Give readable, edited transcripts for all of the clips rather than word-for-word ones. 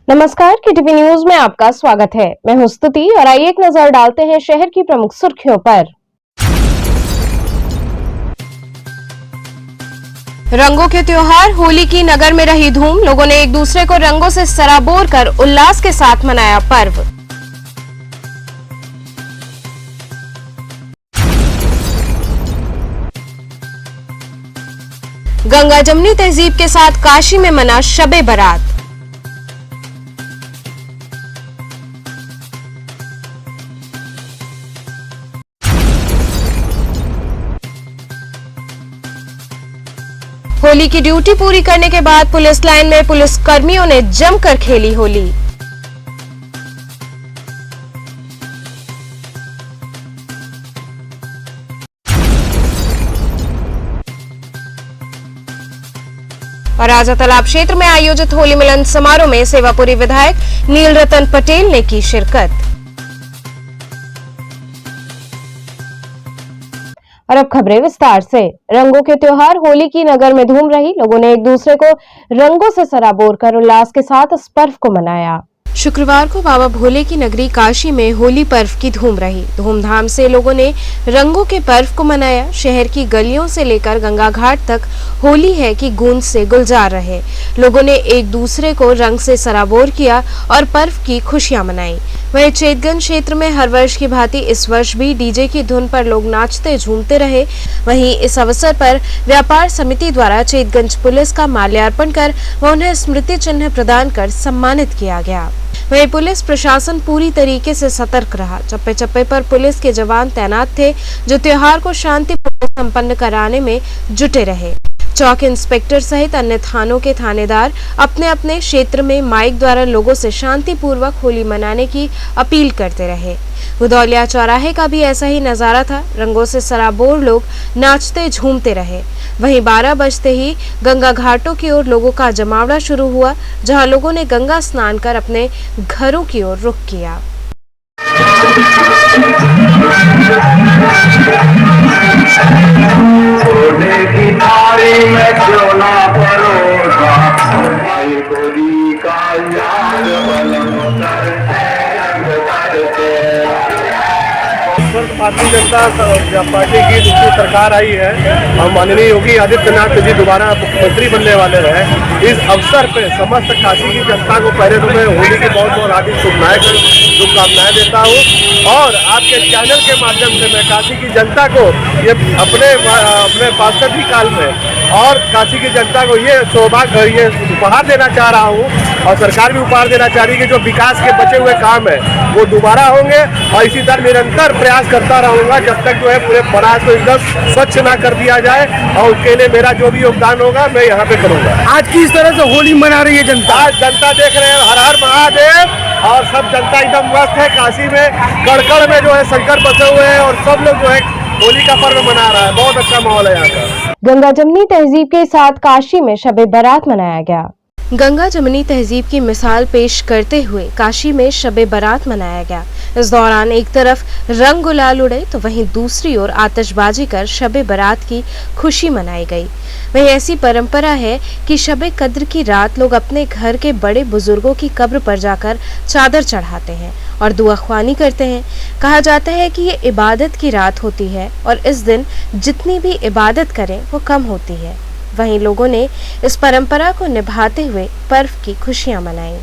नमस्कार, KTV news में आपका स्वागत है। मैं हूं स्तुति और आइए एक नजर डालते हैं शहर की प्रमुख सुर्खियों पर। रंगों के त्योहार होली की नगर में रही धूम। लोगों ने एक दूसरे को रंगों से सराबोर कर उल्लास के साथ मनाया पर्व। गंगा जमुनी तहजीब के साथ काशी में मना शबे बारात। होली की ड्यूटी पूरी करने के बाद पुलिस लाइन में पुलिस कर्मियों ने जमकर खेली होली। और राजा तालाब क्षेत्र में आयोजित होली मिलन समारोह में सेवापुरी विधायक नील रतन पटेल ने की शिरकत। और अब खबरें विस्तार से। रंगों के त्योहार होली की नगर में धूम रही। लोगों ने एक दूसरे को रंगों से सराबोर कर उल्लास के साथ इस पर्व को मनाया। शुक्रवार को बाबा भोले की नगरी काशी में होली पर्व की धूम रही। धूमधाम से लोगों ने रंगों के पर्व को मनाया। शहर की गलियों से लेकर गंगा घाट तक होली है कि गूंज से गुलजार रहे। लोगों ने एक दूसरे को रंग से सराबोर किया और पर्व की खुशियां मनाई। वहीं चेतगंज क्षेत्र में हर वर्ष की भांति इस वर्ष भी डीजे की धुन पर लोग नाचते झूमते रहे। वहीं इस अवसर पर व्यापार समिति द्वारा चेतगंज पुलिस का माल्यार्पण कर उन्हें स्मृति चिन्ह प्रदान कर सम्मानित किया गया। वहीं पुलिस प्रशासन पूरी तरीके से सतर्क रहा। चप्पे चप्पे पर पुलिस के जवान तैनात थे, जो त्योहार को शांतिपूर्वक संपन्न कराने में जुटे रहे। चौक इंस्पेक्टर सहित अन्य थानों के थानेदार अपने अपने क्षेत्र में माइक द्वारा लोगों से शांतिपूर्वक होली मनाने की अपील करते रहे। गुदौलिया चौराहे का भी ऐसा ही नजारा था। रंगों से सराबोर लोग नाचते झूमते रहे। वहीं 12 बजते ही गंगा घाटों की ओर लोगों का जमावड़ा शुरू हुआ, जहां लोगों ने गंगा स्नान कर अपने घरों की ओर रुख किया। भारतीय जनता पार्टी की दूसरी सरकार आई है और माननीय योगी आदित्यनाथ जी दोबारा मुख्यमंत्री बनने वाले हैं। इस अवसर पे समस्त काशी की जनता को पहले तो मैं होली की बहुत बहुत हार्दिक शुभकामनाएं देता हूं और आपके चैनल के माध्यम से मैं काशी की जनता को ये अपने 65वीं काल में और काशी की जनता को ये सौभाग्य ये उपहार देना चाह रहा हूँ और सरकार भी उपहार देना चाह रही है कि जो विकास के बचे हुए काम है वो दोबारा होंगे और इसी तरह निरंतर प्रयास करता रहूंगा जब तक जो है पूरे बनारस को एकदम स्वच्छ ना कर दिया जाए और उसके लिए मेरा जो भी योगदान होगा मैं यहाँ पे करूंगा। आज किस तरह से होली मना रही है जनता? आज जनता देख रहे हैं, हर हर महादेव और सब जनता एकदम मस्त है। काशी में कड़कड़ में जो है शंकर बसे हुए हैं और सब लोग जो है होली का पर्व मना रहा है। बहुत अच्छा माहौल है यहाँ का। गंगा जमुनी तहजीब के साथ काशी में शबे बारात मनाया गया। गंगा जमुनी तहजीब की मिसाल पेश करते हुए काशी में शबे बारात मनाया गया। इस दौरान एक तरफ रंग गुलाल उड़े तो वहीं दूसरी ओर आतिशबाजी कर शबे बारात की खुशी मनाई गई। वहीं ऐसी परंपरा है कि शबे कद्र की रात लोग अपने घर के बड़े बुजुर्गों की कब्र पर जाकर चादर चढ़ाते हैं और दुआ ख्वानी करते हैं। कहा जाता है कि ये इबादत की रात होती है और इस दिन जितनी भी इबादत करें वो कम होती है। वहीं लोगों ने इस परंपरा को निभाते हुए पर्व की खुशियां मनाई।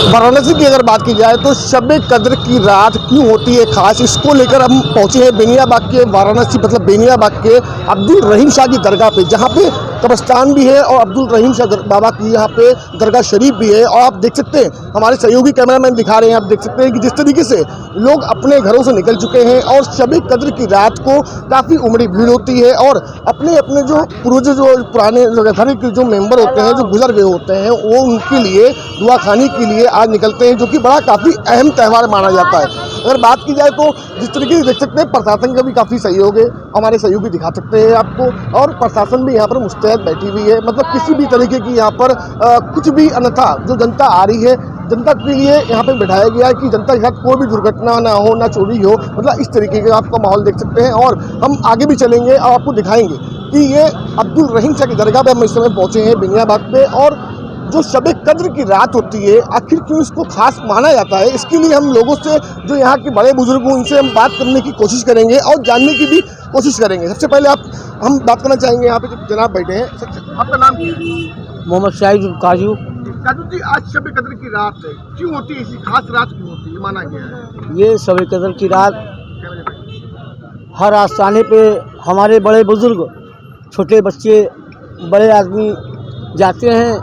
वाराणसी की अगर बात की जाए तो शब-ए कद्र की रात क्यों होती है खास, इसको लेकर हम पहुंचे हैं बेनियाबाग के वाराणसी मतलब बेनियाबाग के अब्दुल रहीम शाह की दरगाह पे, जहां पे कब्रिस्तान भी है और अब्दुल रहीम शाह बाबा की यहाँ पे दरगाह शरीफ भी है। और आप देख सकते हैं, हमारे सहयोगी कैमरामैन दिखा रहे हैं, आप देख सकते हैं कि जिस तरीके से लोग अपने घरों से निकल चुके हैं और शब-ए कद्र की रात को काफ़ी उमड़ी भीड़ होती है और अपने अपने जो पूर्वज जो पुराने घर के जो मेंबर होते हैं जो गुजर गए होते हैं वो उनके लिए दुआ खानी के लिए आज निकलते हैं, जो कि बड़ा काफ़ी अहम त्यौहार माना जाता है। अगर बात की जाए तो जिस तरीके से देख सकते हैं प्रशासन का भी काफ़ी सहयोग है, हमारे सहयोगी दिखा सकते हैं आपको, और प्रशासन भी यहाँ पर मुस्तैद बैठी हुई है। मतलब किसी भी तरीके की यहाँ पर कुछ भी अन्यथा जो जनता आ रही है जनता के लिए यहाँ पे बिठाया गया है कि जनता के साथ कोई भी दुर्घटना ना हो, ना चोरी हो, मतलब इस तरीके का आपका माहौल देख सकते हैं। और हम आगे भी चलेंगे और आपको दिखाएंगे कि ये अब्दुल रहीम शाह की दरगाह पे हम इस समय पहुँचे हैं बेनियाबाग पे, और जो शब कद्र की रात होती है आखिर क्यों इसको खास माना जाता है, इसके लिए हम लोगों से जो यहाँ के बड़े बुजुर्ग हैं उनसे हम बात करने की कोशिश करेंगे और जानने की भी कोशिश करेंगे। सबसे पहले हम बात करना चाहेंगे यहाँ पे जो जनाब बैठे हैं, आपका नाम क्या है? मोहम्मद शाहिद काजू। काजू जी, आज शब कद्र की रात है, क्यों होती है, इसी खास रात क्यों होती है, माना गया है? ये शब कद्र की रात हर आस्थाने पे हमारे बड़े बुजुर्ग, छोटे बच्चे, बड़े आदमी जाते हैं,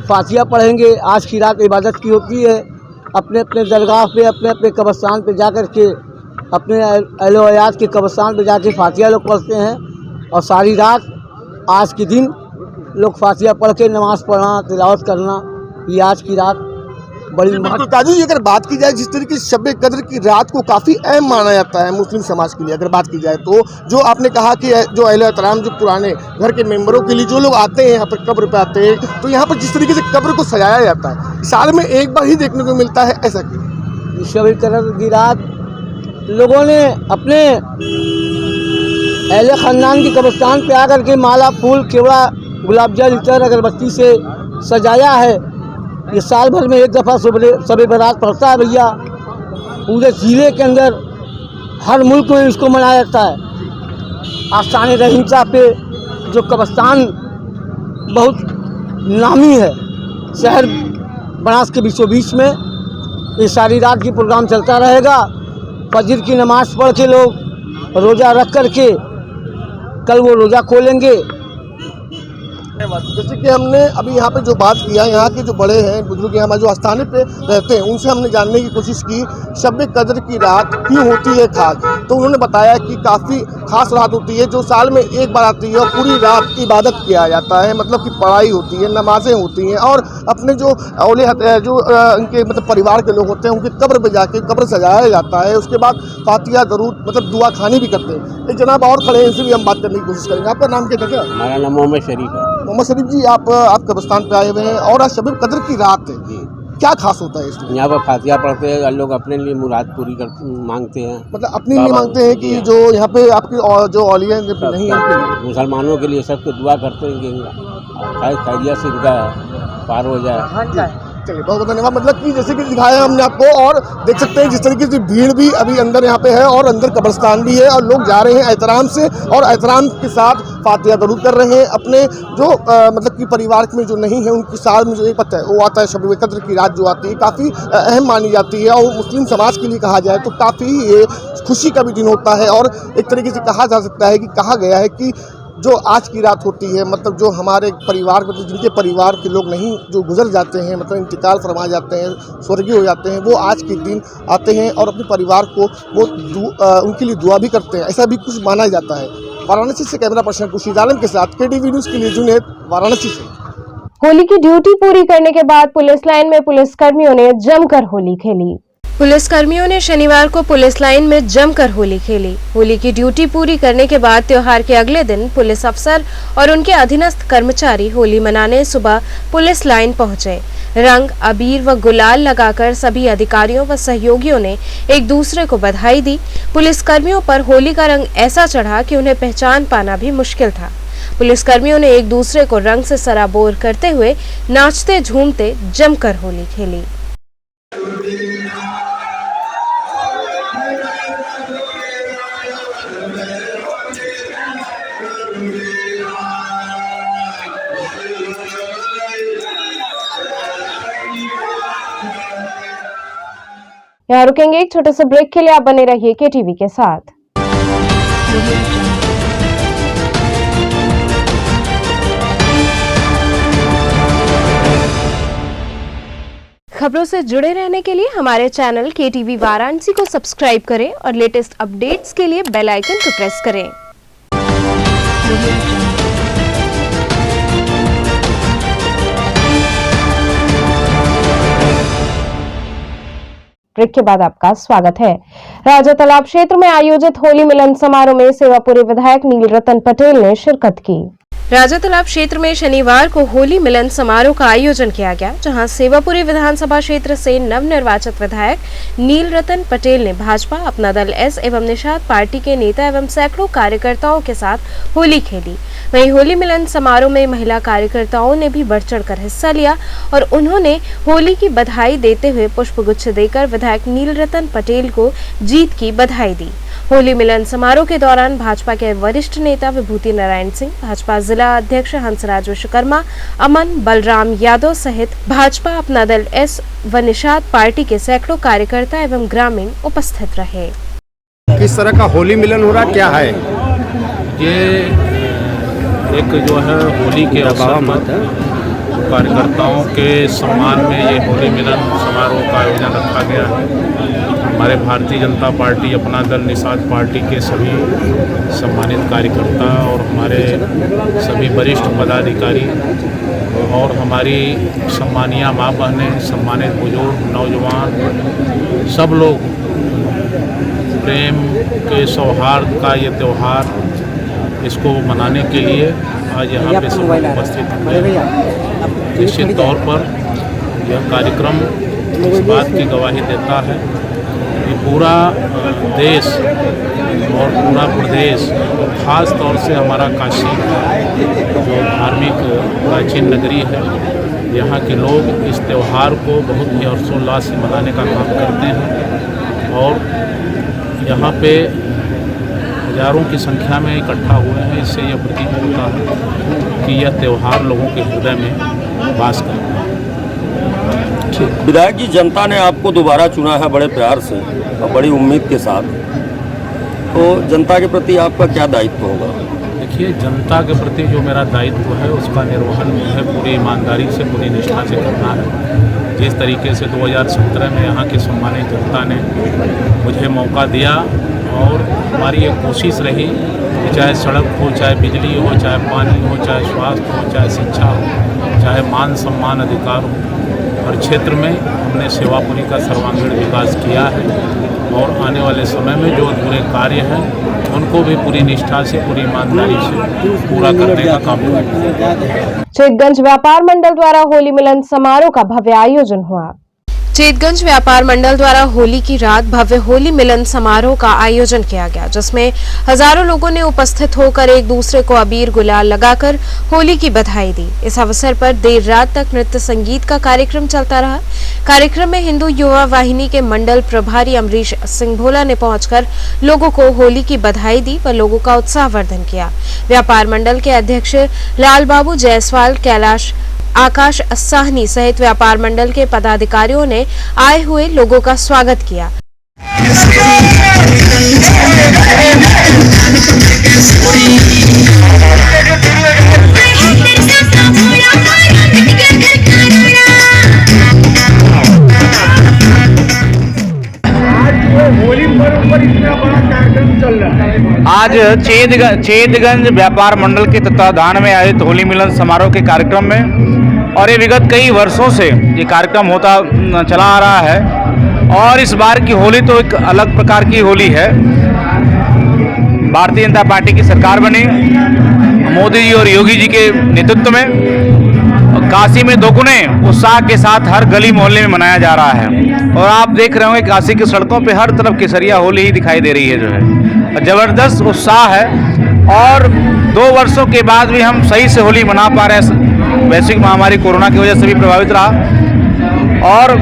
फातिहा पढ़ेंगे। आज की रात इबादत की होती है, अपने अपने दरगाह पे, अपने अपने कब्रिस्तान पे जा कर के, अपने अहले हयात के कब्रिस्तान पे जाके फातिहा लोग पढ़ते हैं। और सारी रात आज के दिन लोग फातिहा पढ़ के नमाज़ पढ़ना, तिलावत करना, ये आज की रात बड़ी बिल्कुल। काजू जी, अगर बात की जाए जिस तरीके से शब कद्र की रात को काफ़ी अहम माना जाता है मुस्लिम समाज के लिए, अगर बात की जाए तो जो आपने कहा कि जो अहले एहतराम, जो पुराने घर के मेंबरों के लिए जो लोग आते हैं यहाँ पर, कब्र पे आते हैं, तो यहाँ पर जिस तरीके से कब्र को सजाया जाता है, साल में एक बार ही देखने को मिलता है, ऐसा क्यों? शब कद्र की रात लोगों ने अपने अहले ख़ानदान के कब्रिस्तान पे आकर के माला, फूल, केवड़ा, गुलाब जल, इतर, अगरबत्ती से सजाया है। ये साल भर में एक दफ़ा शब बारात पड़ता है भैया। पूरे ज़िले के अंदर हर मुल्क में इसको मनाया जाता है। आस्थान रहीम साहब पे जो कब्रिस्तान बहुत नामी है, शहर बनास के बीचों बीच में, ये सारी रात की प्रोग्राम चलता रहेगा। फजर की नमाज़ पढ़ के लोग रोज़ा रख कर के कल वो रोज़ा खोलेंगे। जैसे कि हमने अभी यहाँ पे जो बात किया, यहाँ के जो बड़े हैं बुजुर्ग, यहाँ जो आस्थाने पे रहते हैं, उनसे हमने जानने की कोशिश की शब कद्र की रात क्यों होती है खास। तो उन्होंने बताया कि काफ़ी खास रात होती है, जो साल में एक बार आती है और पूरी रात इबादत किया जाता है, मतलब कि पढ़ाई होती है, नमाजें होती हैं, और अपने जो औले जो उनके मतलब परिवार के लोग होते हैं उनके कब्र पर जाके कब्र सजाया जाता है। उसके बाद फातिहा, दरूद, मतलब दुआ खानी भी करते हैं। एक जनाब और खड़े हैं, इनसे भी हम बात करने की कोशिश करेंगे। आपका नाम क्या है? हमारा नाम मोहम्मद शरीफ है। मोहम्मद शरीफ जी, आप कब्रिस्तान पे आए हुए हैं और आज शब कद्र की रात है, क्या खास होता है इसमें? यहाँ पर फातिहा पढ़ते हैं, लोग अपने लिए मुराद पूरी मांगते हैं, मतलब अपने लिए मांगते हैं कि जो यहाँ पे आपकी जो औलिया नहीं है, मुसलमानों के लिए सबको दुआ करते हैं कि खैरियत से इनका पार हो जाए। चलिए, बहुत बहुत धन्यवाद। मतलब कि जैसे कि दिखाया हमने आपको, और देख सकते हैं जिस तरीके से भीड़ भी अभी अंदर यहाँ पे है और अंदर कब्रिस्तान भी है, और लोग जा रहे हैं एहतराम से, और एहतराम के साथ फातिहा दरूद कर रहे हैं। अपने जो मतलब कि परिवार में जो नहीं है उनके साथ में जो एक पता है वो आता है, शब कद्र की रात जो आती है काफ़ी अहम मानी जाती है, और मुस्लिम समाज के लिए कहा जाए तो काफ़ी ये खुशी का भी दिन होता है। और एक तरीके से कहा जा सकता है कि कहा गया है कि जो आज की रात होती है, मतलब जो हमारे परिवार, मतलब जिनके परिवार के लोग नहीं, जो गुजर जाते हैं, मतलब इंतकाल फरमा जाते हैं, स्वर्गीय हो जाते हैं, वो आज के दिन आते हैं और अपने परिवार को वो उनके लिए दुआ भी करते हैं, ऐसा भी कुछ माना जाता है। वाराणसी से कैमरा पर्सन खुर्शीद आलम के साथ KTV न्यूज़ के लिए जुनैद, वाराणसी से। होली की ड्यूटी पूरी करने के बाद पुलिस लाइन में पुलिसकर्मियों ने जमकर होली खेली। पुलिसकर्मियों ने शनिवार को पुलिस लाइन में जमकर होली खेली। होली की ड्यूटी पूरी करने के बाद त्योहार के अगले दिन पुलिस अफसर और उनके अधीनस्थ कर्मचारी होली मनाने सुबह पुलिस लाइन पहुंचे। रंग, अबीर व गुलाल लगाकर सभी अधिकारियों व सहयोगियों ने एक दूसरे को बधाई दी। पुलिसकर्मियों पर होली का रंग ऐसा चढ़ा कि उन्हें पहचान पाना भी मुश्किल था। पुलिसकर्मियों ने एक दूसरे को रंग से सराबोर करते हुए नाचते झूमते जमकर होली खेली। यहाँ रुकेंगे एक छोटे से ब्रेक के लिए, आप बने रहिए KTV के साथ। खबरों से जुड़े रहने के लिए हमारे चैनल KTV वाराणसी को सब्सक्राइब करें और लेटेस्ट अपडेट्स के लिए बेल आइकन को प्रेस करें। ब्रेक के बाद आपका स्वागत है। राजा तालाब क्षेत्र में आयोजित होली मिलन समारोह में सेवापुरी विधायक नील रतन पटेल ने शिरकत की। राजा तालाब क्षेत्र में शनिवार को होली मिलन समारोह का आयोजन किया गया, जहां सेवापुरी विधानसभा क्षेत्र से नवनिर्वाचित विधायक नील रतन पटेल ने भाजपा, अपना दल एस एवं निषाद पार्टी के नेता एवं सैकड़ों कार्यकर्ताओं के साथ होली खेली। वहीं होली मिलन समारोह में महिला कार्यकर्ताओं ने भी बढ़ चढ़कर हिस्सा लिया और उन्होंने होली की बधाई देते हुए पुष्पगुच्छ देकर विधायक नील रतन पटेल को जीत की बधाई दी। होली मिलन समारोह के दौरान भाजपा के वरिष्ठ नेता विभूति नारायण सिंह, भाजपा जिला अध्यक्ष हंसराज विश्वकर्मा, अमन बलराम यादव सहित भाजपा, अपना दल एस व निषाद पार्टी के सैकड़ों कार्यकर्ता एवं ग्रामीण उपस्थित रहे। किस तरह का होली मिलन हो रहा, क्या है ये? एक जो है होली के अवसर पर कार्यकर्ताओं के सम्मान में ये होली मिलन समारोह का आयोजन रखा गया है। हमारे भारतीय जनता पार्टी, अपना दल, निषाद पार्टी के सभी सम्मानित कार्यकर्ता और हमारे सभी वरिष्ठ पदाधिकारी और हमारी सम्मानीय माँ बहनें, सम्मानित बुजुर्ग, नौजवान, सब लोग प्रेम के सौहार्द का ये त्यौहार इसको मनाने के लिए आज यहाँ पे सब उपस्थित हैं। निश्चित तौर पर यह कार्यक्रम इस बात की गवाही देता है कि पूरा देश और पूरा प्रदेश, खास तौर से हमारा काशी जो धार्मिक प्राचीन नगरी है, यहाँ के लोग इस त्यौहार को बहुत ही हर्षोल्लास से मनाने का काम करते हैं और यहाँ पे हजारों की संख्या में इकट्ठा हुए हैं। इससे यह प्रतीत होता है कि यह त्यौहार लोगों के हृदय में वास करता है। विधायक जी, जनता ने आपको दोबारा चुना है बड़े प्यार से और बड़ी उम्मीद के साथ, तो जनता के प्रति आपका क्या दायित्व होगा? देखिए, जनता के प्रति जो मेरा दायित्व है उसका निर्वहन मुझे पूरी ईमानदारी से, पूरी निष्ठा से करना है। जिस तरीके से 2017 में यहाँ की सम्मानित जनता ने मुझे मौका दिया और हमारी एक कोशिश रही कि चाहे सड़क हो, चाहे बिजली हो, चाहे पानी हो, चाहे स्वास्थ्य हो, चाहे शिक्षा हो, चाहे मान सम्मान अधिकार हो, हर क्षेत्र में हमने सेवापुरी का सर्वांगीण विकास किया है और आने वाले समय में जो अधूरे कार्य हैं उनको भी पूरी निष्ठा से, पूरी ईमानदारी से पूरा करने का काम करेंगे। चेतगंज व्यापार मंडल द्वारा होली मिलन समारोह का भव्य आयोजन हुआ। चेतगंज व्यापार मंडल द्वारा होली की रात भव्य होली मिलन समारोह का आयोजन किया गया, जिसमें हजारों लोगों ने उपस्थित होकर एक दूसरे को अबीर गुलाल लगाकर होली की बधाई दी। इस अवसर पर देर रात तक नृत्य संगीत का कार्यक्रम चलता रहा। कार्यक्रम में हिंदू युवा वाहिनी के मंडल प्रभारी अमरीश सिंह भोला ने पहुंचकर लोगों को होली की बधाई दी व लोगों का उत्साहवर्धन किया। व्यापार मंडल के अध्यक्ष लाल बाबू जायसवाल, कैलाश, आकाश साहनी सहित व्यापार मंडल के पदाधिकारियों ने आए हुए लोगों का स्वागत किया। आज चेतगंज व्यापार मंडल के तत्वाधान में आयोजित होली मिलन समारोह के कार्यक्रम में, और ये विगत कई वर्षों से ये कार्यक्रम होता चला आ रहा है और इस बार की होली तो एक अलग प्रकार की होली है। भारतीय जनता पार्टी की सरकार बनी, मोदी जी और योगी जी के नेतृत्व में काशी में दोगुने उत्साह के साथ हर गली मोहल्ले में मनाया जा रहा है और आप देख रहे होंगे काशी की सड़कों पे हर तरफ केसरिया होली ही दिखाई दे रही है, जो है जबरदस्त उत्साह है। और 2 वर्षों के बाद भी हम सही से होली मना पा रहे हैं। वैश्विक महामारी कोरोना की वजह से भी प्रभावित रहा और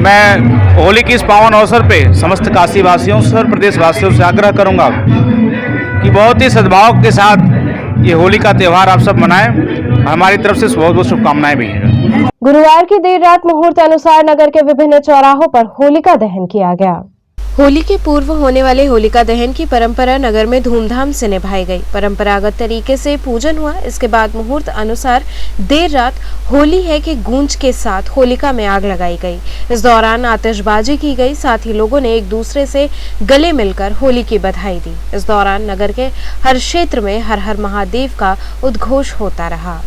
मैं होली की इस पावन अवसर पे समस्त काशी वासियों से और प्रदेशवासियों से आग्रह करूंगा कि बहुत ही सद्भाव के साथ ये होली का त्यौहार आप सब मनाएं। हमारी तरफ से बहुत बहुत शुभकामनाएं भी हैं। गुरुवार की देर रात मुहूर्त अनुसार नगर के विभिन्न चौराहों पर होलिका दहन किया गया। होली के पूर्व होने वाले होलिका दहन की परंपरा नगर में धूमधाम से निभाई गई। परंपरागत तरीके से पूजन हुआ। इसके बाद मुहूर्त अनुसार देर रात होली है कि गूंज के साथ होलिका में आग लगाई गई। इस दौरान आतिशबाजी की गई, साथ ही लोगों ने एक दूसरे से गले मिलकर होली की बधाई दी। इस दौरान नगर के हर क्षेत्र में हर हर महादेव का उद्घोष होता रहा।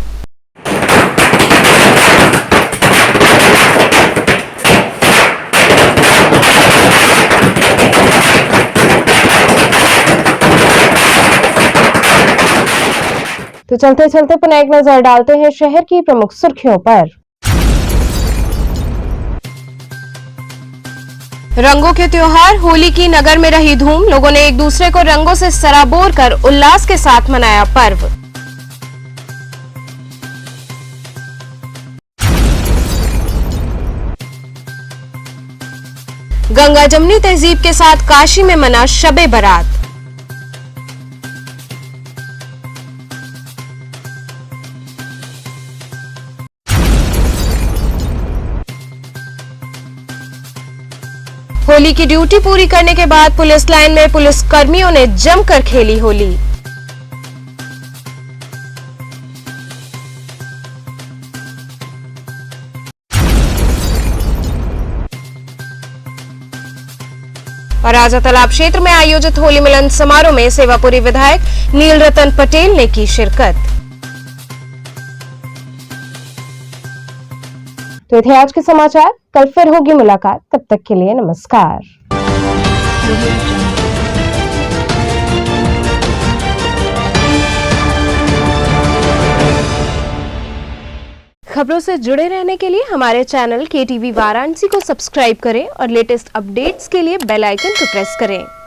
तो चलते चलते पुनः एक नजर डालते हैं शहर की प्रमुख सुर्खियों पर। रंगों के त्योहार होली की नगर में रही धूम। लोगों ने एक दूसरे को रंगों से सराबोर कर उल्लास के साथ मनाया पर्व। गंगा जमनी तहजीब के साथ काशी में मना शबे बारात। होली की ड्यूटी पूरी करने के बाद पुलिस लाइन में पुलिस कर्मियों ने जमकर खेली होली। और राजा तालाब क्षेत्र में आयोजित होली मिलन समारोह में सेवापुरी विधायक नील रतन पटेल ने की शिरकत। तो ये थे आज के समाचार। कल फिर होगी मुलाकात, तब तक के लिए नमस्कार। खबरों से जुड़े रहने के लिए हमारे चैनल KTV वाराणसी को सब्सक्राइब करें और लेटेस्ट अपडेट्स के लिए बेल आइकन को प्रेस करें।